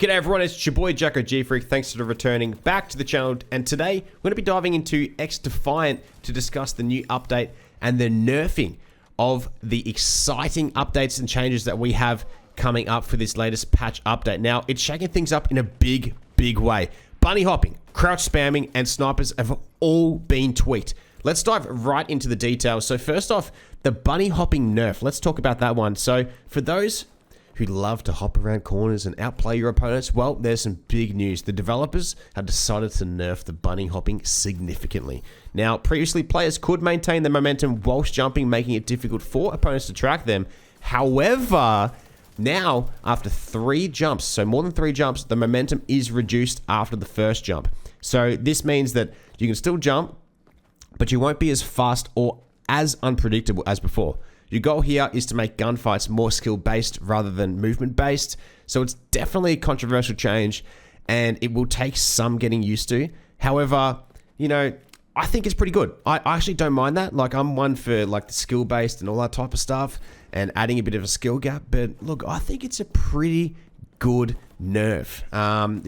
G'day everyone, it's your boy Jacko G-Freak. Thanks for returning back to the channel. And today, we're going to be diving into XDefiant to discuss the new update and the nerfing of the exciting updates and changes that we have coming up for this latest patch update. Now, it's shaking things up in a big way. Bunny hopping, crouch spamming, and snipers have all been tweaked. Let's dive right into the details. So first off, the bunny hopping nerf. Let's talk about that one. So for those who love to hop around corners and outplay your opponents, well, there's some big news. The developers have decided to nerf the bunny hopping significantly. Now, previously, players could maintain their momentum whilst jumping, making it difficult for opponents to track them. However, now, after 3 jumps, so more than 3 jumps, the momentum is reduced after the first jump. So this means that you can still jump, but you won't be as fast or as unpredictable as before. Your goal here is to make gunfights more skill-based rather than movement-based. So it's definitely a controversial change, and it will take some getting used to. However, you know, I think it's pretty good. I actually don't mind that. Like, I'm one for like the skill-based and all that type of stuff, and adding a bit of a skill gap. But look, I think it's a pretty good nerf.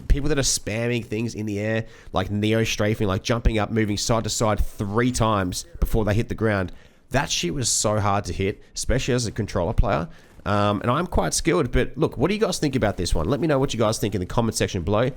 People that are spamming things in the air, like neo strafing, like jumping up, moving side to side 3 times before they hit the ground. That shit was so hard to hit, especially as a controller player. And I'm quite skilled, but look, what do you guys think about this one? Let me know what you guys think in the comment section below.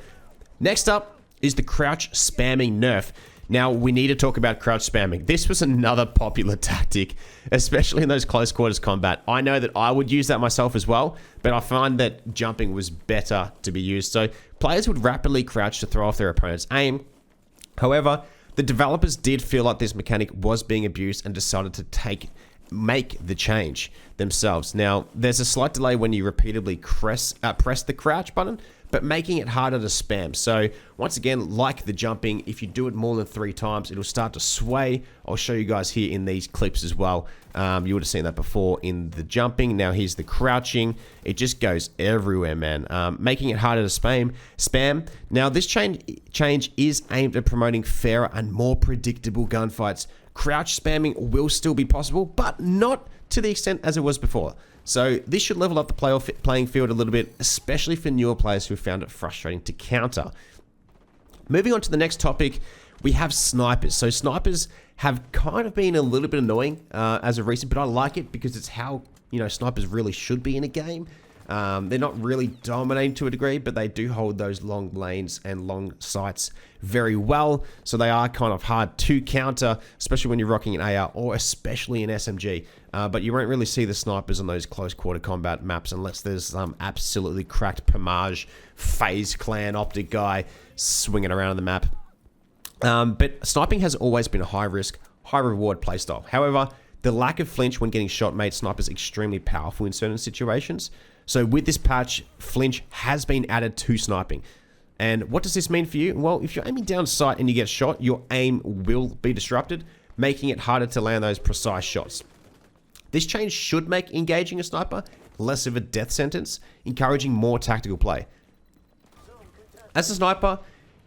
Next up is the crouch spamming nerf. Now, we need to talk about crouch spamming. This was another popular tactic, especially in those close quarters combat. I know that I would use that myself as well, but I find that jumping was better to be used. So players would rapidly crouch to throw off their opponent's aim. However, the developers did feel like this mechanic was being abused and decided to make the change themselves. Now, there's a slight delay when you repeatedly press the crouch button, but making it harder to spam. So once again, like the jumping, if you do it more than 3 times, it'll start to sway. I'll show you guys here in these clips as well. You would have seen that before in the jumping. Now here's the crouching. It just goes everywhere, man. Making it harder to spam. Now this change is aimed at promoting fairer and more predictable gunfights. Crouch spamming will still be possible, but not to the extent as it was before. So this should level up the playing field a little bit, especially for newer players who found it frustrating to counter. Moving on to the next topic, we have snipers. So snipers have kind of been a little bit annoying as of recent, but I like it because it's how, you know, snipers really should be in a game. They're not really dominating to a degree, but they do hold those long lanes and long sights very well. So they are kind of hard to counter, especially when you're rocking an AR or especially an SMG. But you won't really see the snipers on those close quarter combat maps unless there's some absolutely cracked Pomage, FaZe Clan, Optic guy swinging around the map. But sniping has always been a high risk, high reward playstyle. However, the lack of flinch when getting shot made snipers extremely powerful in certain situations. So with this patch, flinch has been added to sniping. And what does this mean for you? Well, if you're aiming down sight and you get shot, your aim will be disrupted, making it harder to land those precise shots. This change should make engaging a sniper less of a death sentence, encouraging more tactical play. As a sniper,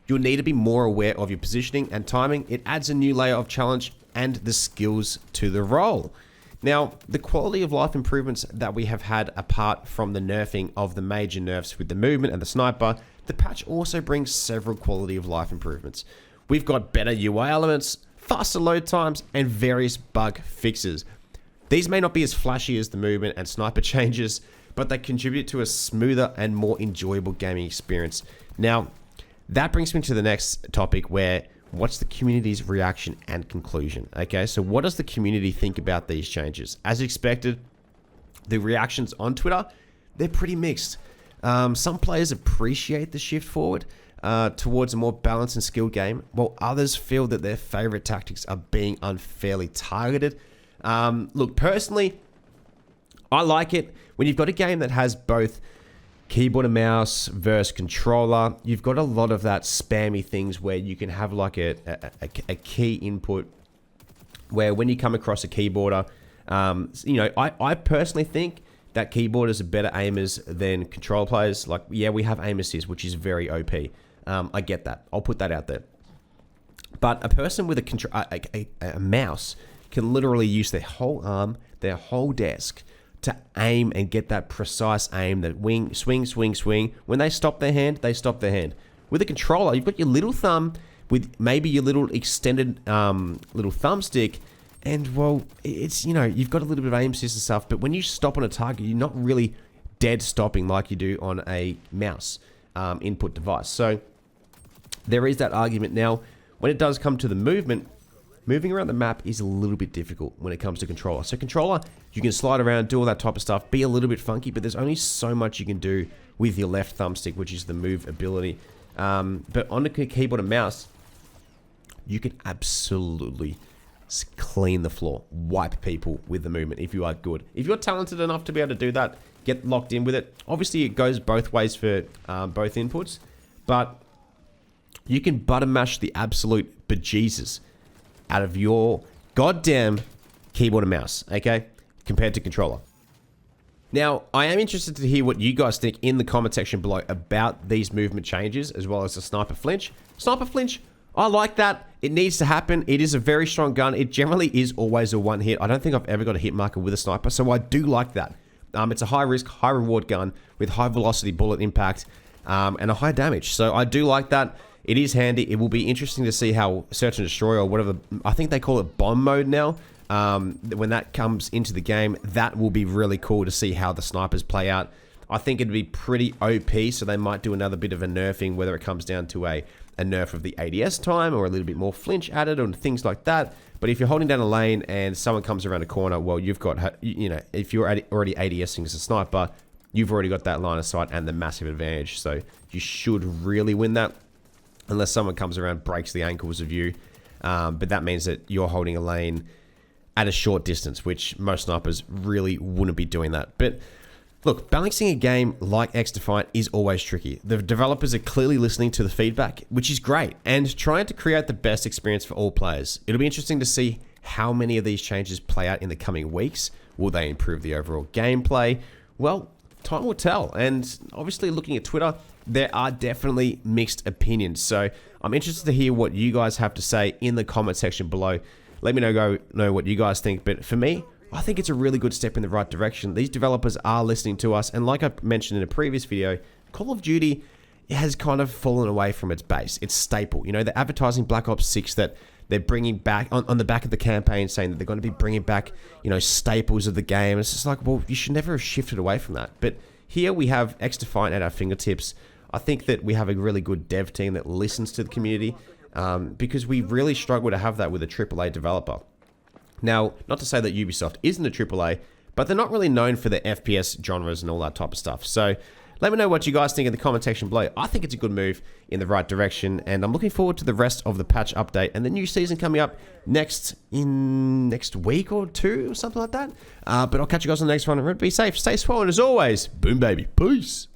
you'll need to be more aware of your positioning and timing. It adds a new layer of challenge and the skills to the role. Now, the quality of life improvements that we have had apart from the nerfing of the major nerfs with the movement and the sniper, the patch also brings several quality of life improvements. We've got better UI elements, faster load times, and various bug fixes. These may not be as flashy as the movement and sniper changes, but they contribute to a smoother and more enjoyable gaming experience. Now, that brings me to the next topic where what's the community's reaction and conclusion? Okay, so what does the community think about these changes? As expected, the reactions on Twitter, they're pretty mixed. Some players appreciate the shift forward towards a more balanced and skilled game, while others feel that their favorite tactics are being unfairly targeted. Look, personally, I like it when you've got a game that has both keyboard and mouse versus controller. You've got a lot of that spammy things where you can have like a key input where when you come across a keyboarder, you know, I personally think that keyboarders are better aimers than control players. Like, yeah, we have aim assist, which is very OP. I get that. I'll put that out there. But a person with a mouse can literally use their whole arm, their whole desk to aim and get that precise aim, that wing, swing, swing, swing. When they stop their hand, they stop their hand. With a controller, you've got your little thumb with maybe your little extended little thumbstick, and well, it's, you know, you've got a little bit of aim assist and stuff, but when you stop on a target, you're not really dead stopping like you do on a mouse input device. So there is that argument. Now, when it does come to the movement, moving around the map is a little bit difficult when it comes to controller. So controller, you can slide around, do all that type of stuff, be a little bit funky, but there's only so much you can do with your left thumbstick, which is the move ability. But on the keyboard and mouse, you can absolutely clean the floor, wipe people with the movement if you are good. If you're talented enough to be able to do that, get locked in with it. Obviously, it goes both ways for both inputs, but you can button mash the absolute bejesus out of your goddamn keyboard and mouse, okay? Compared to controller. Now, I am interested to hear what you guys think in the comment section below about these movement changes, as well as the sniper flinch. Sniper flinch, I like that. It needs to happen. It is a very strong gun. It generally is always a one hit. I don't think I've ever got a hit marker with a sniper, so I do like that. It's a high risk, high reward gun with high velocity bullet impact and a high damage. So I do like that. It is handy. It will be interesting to see how Search and Destroy, or whatever, I think they call it bomb mode now. When that comes into the game, that will be really cool to see how the snipers play out. I think it'd be pretty OP, so they might do another bit of a nerfing, whether it comes down to a nerf of the ADS time or a little bit more flinch added or things like that. But if you're holding down a lane and someone comes around a corner, well, you've got, you know, if you're already ADSing as a sniper, you've already got that line of sight and the massive advantage. So you should really win that, unless someone comes around, breaks the ankles of you. But that means that you're holding a lane at a short distance, which most snipers really wouldn't be doing that. But look, balancing a game like XDefiant is always tricky. The developers are clearly listening to the feedback, which is great, and trying to create the best experience for all players. It'll be interesting to see how many of these changes play out in the coming weeks. Will they improve the overall gameplay? Well, time will tell. And obviously, looking at Twitter, there are definitely mixed opinions. So I'm interested to hear what you guys have to say in the comment section below. Let me know what you guys think. But for me, I think it's a really good step in the right direction. These developers are listening to us. And like I mentioned in a previous video, Call of Duty has kind of fallen away from its base. Its staple. You know, they're advertising Black Ops 6 that they're bringing back on the back of the campaign, saying that they're going to be bringing back, you know, staples of the game. It's just like, well, you should never have shifted away from that. But here we have XDefiant at our fingertips. I think that we have a really good dev team that listens to the community, because we really struggle to have that with a AAA developer. Now, not to say that Ubisoft isn't a AAA, but they're not really known for their FPS genres and all that type of stuff. So let me know what you guys think in the comment section below. I think it's a good move in the right direction, and I'm looking forward to the rest of the patch update and the new season coming up next week or two or something like that. But I'll catch you guys on the next one. Remember, be safe, stay swollen as always. Boom, baby. Peace.